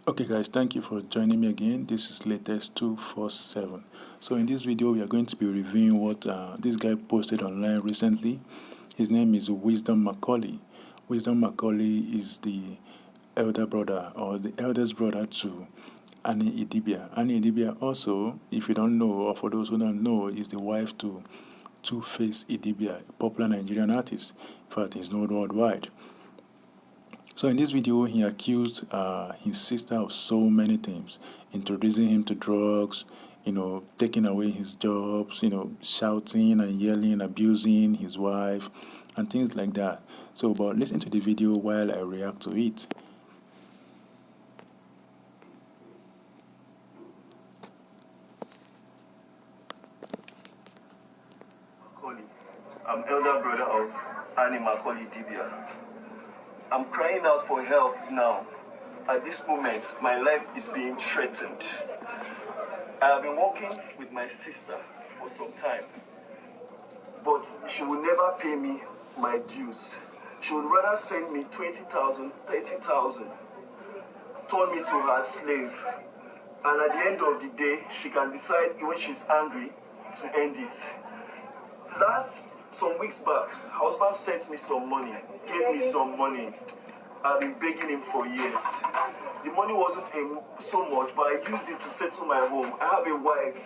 Okay guys, thank you for joining me again. This is latest 247. So in this video we are going to be reviewing what this guy posted online recently. His name is Wisdom Macaulay. Wisdom Macaulay is the elder brother or the eldest brother to Annie Idibia. Annie Idibia also, if you don't know, or for those who don't know, is the wife to Two-Face Idibia, a popular Nigerian artist. In fact, he's known worldwide. So in this video, he accused his sister of so many things, introducing him to drugs, taking away his jobs, shouting and yelling, abusing his wife, and things like that. So, but listen to the video while I react to it. I'm elder brother of Annie Macaulay Dibia. I'm crying out for help now. At this moment, my life is being threatened. I have been working with my sister for some time, but she will never pay me my dues. She would rather send me 20,000, 30,000, turn me to her slave. And at the end of the day, she can decide when she's angry to end it. Some weeks back, her husband sent me some money, gave me some money. I've been begging him for years. The money wasn't so much, but I used it to settle my home. I have a wife.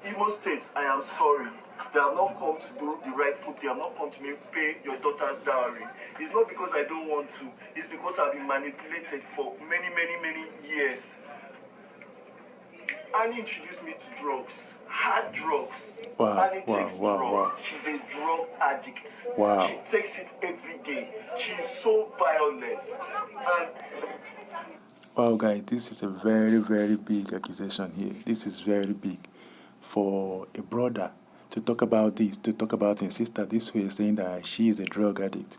Imo State, I am sorry. They have not come to do the rightful thing. They have not come to me pay your daughter's dowry. It's not because I don't want to. It's because I've been manipulated for many, many, many years. Annie introduced me to drugs, hard drugs. Annie takes drugs. She's a drug addict. She takes it every day. She's so violent. Wow, guys, this is a very, very big accusation here. This is very big for a brother to talk about this, to talk about his sister this way, saying that she is a drug addict.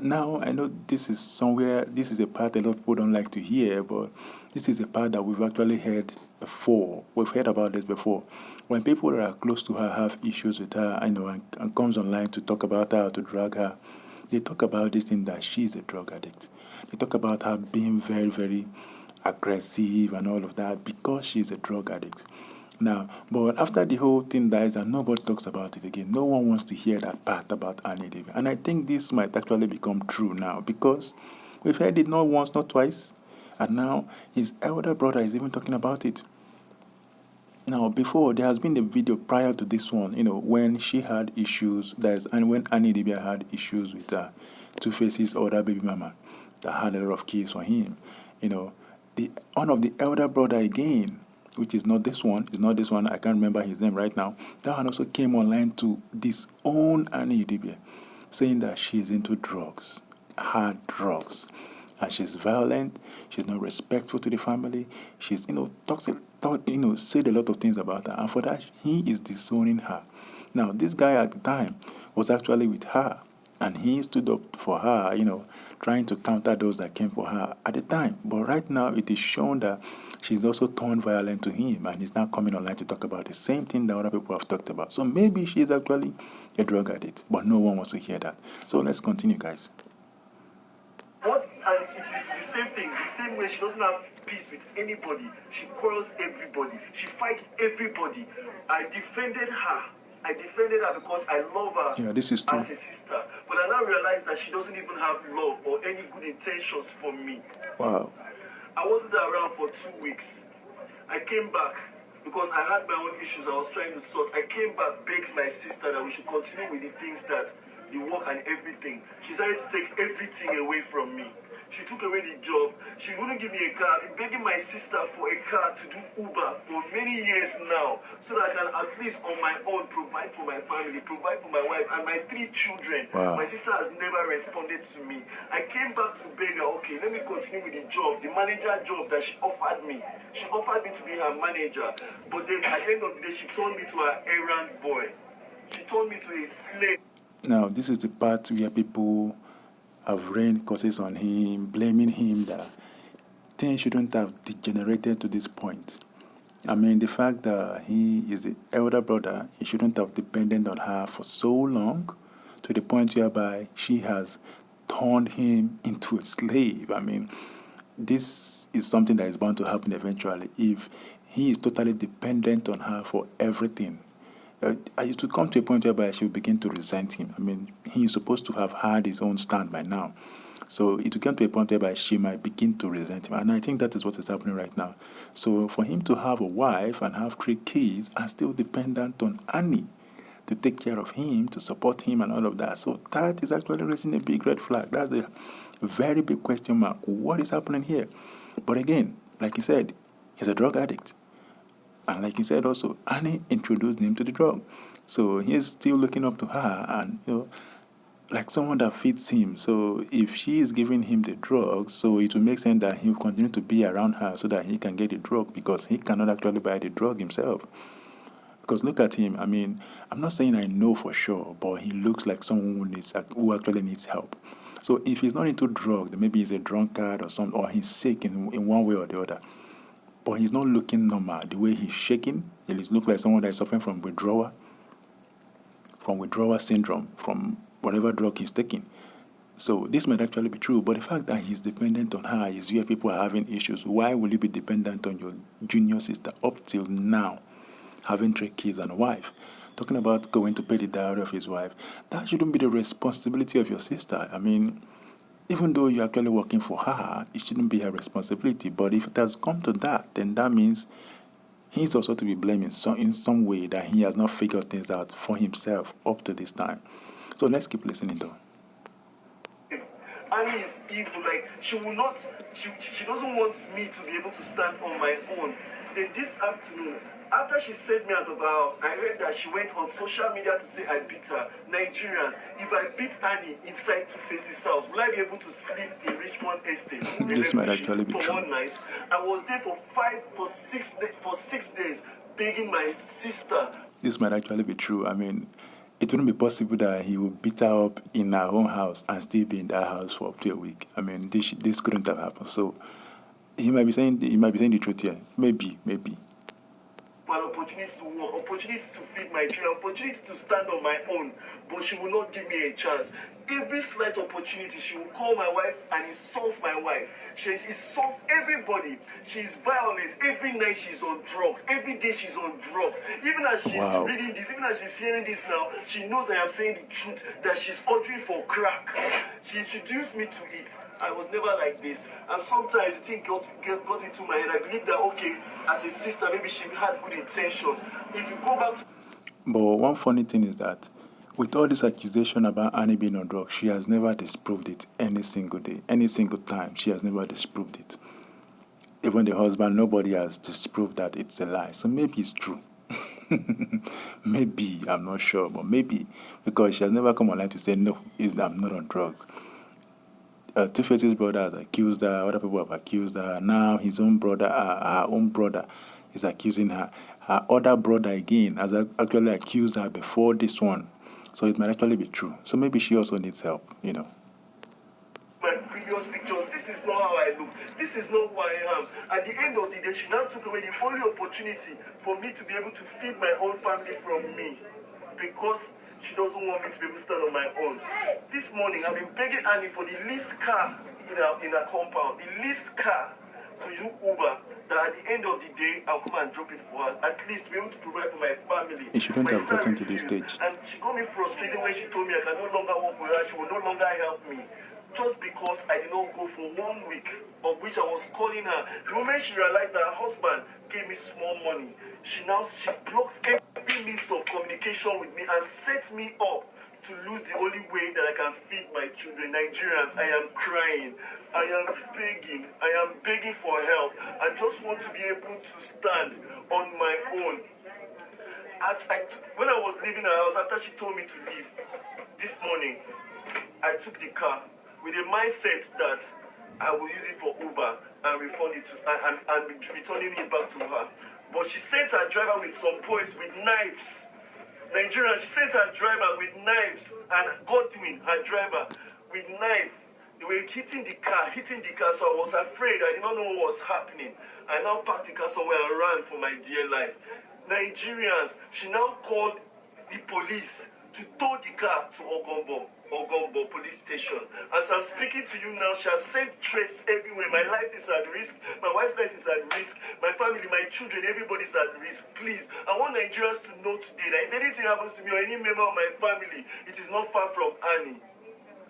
Now, I know this is a part a lot of people don't like to hear, but this is a part that we've actually heard before. We've heard about this before. When people that are close to her have issues with her, and comes online to talk about her, to drag her, they talk about this thing that she's a drug addict. They talk about her being very, very aggressive and all of that because she's a drug addict. Now, but after the whole thing dies and nobody talks about it again, no one wants to hear that part about Annie Davis. And I think this might actually become true now because we've heard it not once, not twice, and now his elder brother is even talking about it. Now, before, there has been a video prior to this one, when she had issues, and when Annie Dibia had issues with Two-Face's older baby mama that had a lot of kids for him. One of the elder brother again, which is not this one, I can't remember his name right now, that one also came online to disown Annie Dibia, saying that she's into drugs, hard drugs. And she's violent, she's not respectful to the family, she's, said a lot of things about her, and for that, he is disowning her. Now, this guy at the time was actually with her, and he stood up for her, trying to counter those that came for her at the time. But right now, it is shown that she's also turned violent to him, and he's now coming online to talk about the same thing that other people have talked about. So maybe she's actually a drug addict, but no one wants to hear that. So let's continue, guys. And it is the same thing, the same way she doesn't have peace with anybody. She quarrels everybody. She fights everybody. I defended her because I love her this is true. As a sister. But I now realize that she doesn't even have love or any good intentions for me. Wow. I wasn't around for 2 weeks. I came back because I had my own issues I was trying to sort. I came back, begged my sister that we should continue with the things that the work and everything. She decided to take everything away from me. She took away the job. She wouldn't give me a car. I've been begging my sister for a car to do Uber for many years now, so that I can at least on my own provide for my family, provide for my wife and my 3 children. Wow. My sister has never responded to me. I came back to beg her, okay, let me continue with the job, the manager job that she offered me. She offered me to be her manager. But then at the end of the day, she turned me to her errand boy. She turned me to a slave. Now, this is the part where people have rained curses on him, blaming him that things shouldn't have degenerated to this point. I mean, the fact that he is the elder brother, he shouldn't have depended on her for so long to the point whereby she has turned him into a slave. I mean, this is something that is bound to happen eventually if he is totally dependent on her for everything. It will come to a point whereby she will begin to resent him. I mean, he is supposed to have had his own stand by now. So it will come to a point whereby she might begin to resent him. And I think that is what is happening right now. So for him to have a wife and have 3 kids and still dependent on Annie to take care of him, to support him, and all of that. So that is actually raising a big red flag. That's a very big question mark. What is happening here? But again, like you said, he's a drug addict. And like you said also, Annie introduced him to the drug. So he's still looking up to her and, like someone that fits him. So if she is giving him the drug, so it will make sense that he will continue to be around her so that he can get the drug because he cannot actually buy the drug himself. Because look at him. I mean, I'm not saying I know for sure, but he looks like someone who actually needs help. So if he's not into drugs, then maybe he's a drunkard or something, or he's sick in one way or the other. But he's not looking normal. The way he's shaking, he looks like someone that is suffering from withdrawal syndrome, from whatever drug he's taking. So this might actually be true, but the fact that he's dependent on her is where people are having issues. Why will you be dependent on your junior sister up till now, having 3 kids and a wife? Talking about going to pay the dowry of his wife, that shouldn't be the responsibility of your sister. I mean, even though you're actually working for her, it shouldn't be her responsibility. But if it has come to that, then that means he's also to be blamed in some way that he has not figured things out for himself up to this time. So let's keep listening though. Annie is evil. Like she will not. She doesn't want me to be able to stand on my own. Then this afternoon, after she sent me out of her house, I heard that she went on social media to say I beat her. Nigerians, if I beat Annie inside Two-Face's house, will I be able to sleep in Richmond Estate? This might actually be for true. one night. I was there for 6 days, begging my sister. This might actually be true. I mean, it wouldn't be possible that he would beat her up in her own house and still be in that house for up to a week. I mean, this couldn't have happened. So he might be saying the truth here. Maybe. An opportunity to work, opportunity to feed my children, opportunity to stand on my own, but she will not give me a chance. Every slight opportunity, she will call my wife and insult my wife. She insults everybody. She is violent. Every night she's on drugs. Every day she's on drugs. Even as she's reading this, even as she's hearing this now, she knows I am saying the truth, that she's ordering for crack. She introduced me to it. I was never like this. And sometimes the thing got into my head. I believe that, okay, as a sister, maybe she had good intentions. If you go back to... But one funny thing is that with all this accusation about Annie being on drugs, she has never disproved it any single day, any single time. She has never disproved it. Even the husband, nobody has disproved that it's a lie. So maybe it's true. Maybe, I'm not sure, but maybe, because she has never come online to say, no, I'm not on drugs. Two-Face's brother has accused her, other people have accused her. Now his own brother, her own brother, is accusing her. Her other brother again has actually accused her before this one. So it might actually be true. So maybe she also needs help, My previous pictures, this is not how I look. This is not who I am. At the end of the day, she now took away the only opportunity for me to be able to feed my whole family from me. Because she doesn't want me to be able to stand on my own. This morning, I've been begging Annie for the least car in her compound. The least car to use Uber. That at the end of the day, I'll come and drop it for her. At least be able to provide for my family. It shouldn't My have sister gotten to this refused. stage. And she got me frustrated when she told me I can no longer work with her. She will no longer help me. Just because I did not go for 1 week, of which I was calling her. The moment she realized that her husband gave me small money, she blocked every means of communication with me and set me up to lose the only way that I can feed my children. Nigerians, I am crying. I am begging for help. I just want to be able to stand on my own. When I was leaving her house, after she told me to leave, this morning, I took the car with a mindset that I will use it for Uber and refund it and returning it back to her. But she sent her driver with some boys with knives. Nigerian, she sent her driver with knives, and Godwin, her driver, with knife. They were hitting the car, so I was afraid. I did not know what was happening. I now parked the car somewhere and ran for my dear life. Nigerians, she now called the police to tow the car to Ogombo. Ogombo police station. As I'm speaking to you now, she has sent threats everywhere. My life is at risk. My wife's life is at risk. My family, my children, everybody's at risk. Please, I want Nigerians to know today that if anything happens to me or any member of my family, it is not far from Annie.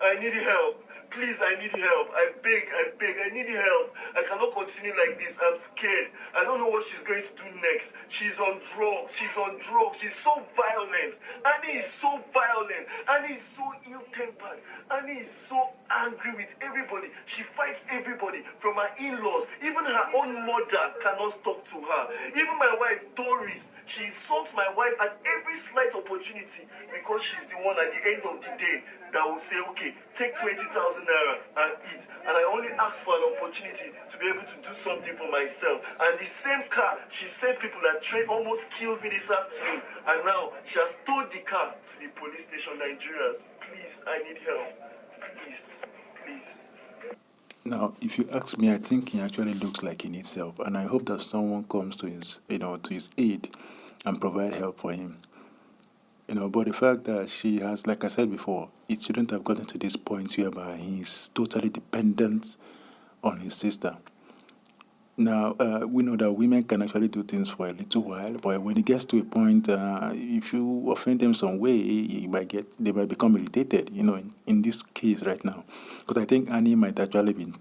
I need help. Please, I need help. I beg, I need help. I cannot continue like this. I'm scared. I don't know what she's going to do next. She's on drugs. She's so violent. Annie is so violent. Annie is so ill-tempered. Annie is so angry with everybody. She fights everybody, from her in-laws. Even her own mother cannot talk to her. Even my wife, Doris, she insults my wife at every slight opportunity because she's the one at the end of the day that will say, okay, take 20,000 naira and eat. And I only ask for an opportunity to be able to do something for myself. And the same car, she sent people that almost killed me this afternoon. And now she has towed the car to the police station. Nigerians, please, I need help. Please, please. Now, if you ask me, I think he actually looks like he needs help, and I hope that someone comes to his, to his aid and provide help for him. But the fact that she has, like I said before, it shouldn't have gotten to this point whereby he's totally dependent on his sister. Now, we know that women can actually do things for a little while, but when it gets to a point, if you offend them some way, they might become irritated, in this case right now. Because I think Annie might actually be,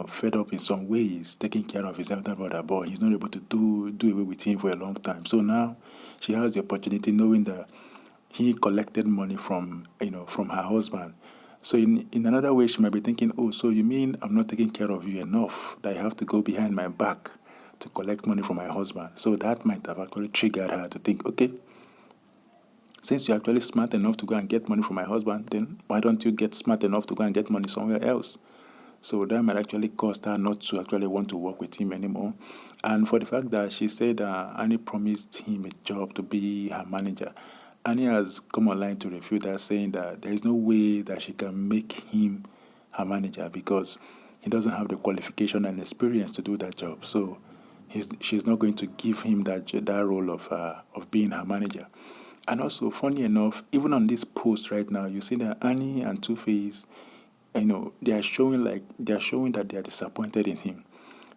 fed up in some ways, taking care of his elder brother, but he's not able to do away with him for a long time. So now she has the opportunity, knowing that he collected money from her husband. So in another way, she might be thinking, oh, so you mean I'm not taking care of you enough, that I have to go behind my back to collect money from my husband? So that might have actually triggered her to think, okay, since you're actually smart enough to go and get money from my husband, then why don't you get smart enough to go and get money somewhere else? So that might actually cause her not to actually want to work with him anymore. And for the fact that she said Annie promised him a job to be her manager, Annie has come online to refute that, saying that there is no way that she can make him her manager because he doesn't have the qualification and experience to do that job. So she's not going to give him that role of being her manager. And also, funny enough, even on this post right now, you see that Annie and Two-Face, they are showing that they are disappointed in him.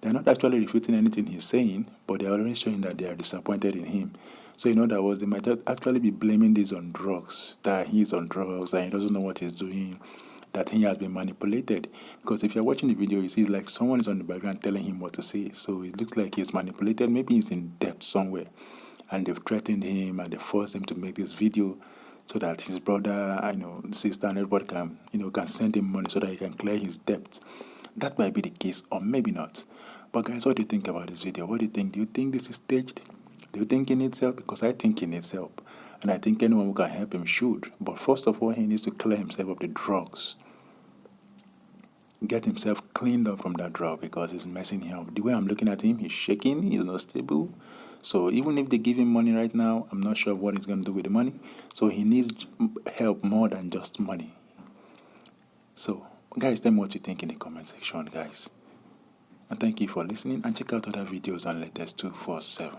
They're not actually refuting anything he's saying, but they're already showing that they are disappointed in him. So in other words, they might actually be blaming this on drugs, that he's on drugs and he doesn't know what he's doing, that he has been manipulated. Because if you're watching the video, you see like someone is on the background telling him what to say. So it looks like he's manipulated. Maybe he's in debt somewhere, and they've threatened him and they forced him to make this video so that his brother, sister, and everybody can send him money so that he can clear his debt. That might be the case, or maybe not. But guys, what do you think about this video? What do you think? Do you think this is staged? Do you think he needs help? Because I think he needs help. And I think anyone who can help him should. But first of all, he needs to clear himself of the drugs. Get himself cleaned up from that drug because it's messing him up. The way I'm looking at him, he's shaking, he's not stable. So even if they give him money right now, I'm not sure what he's going to do with the money. So he needs help more than just money. So guys, tell me what you think in the comment section, guys. And thank you for listening, and check out other videos on Latest 247.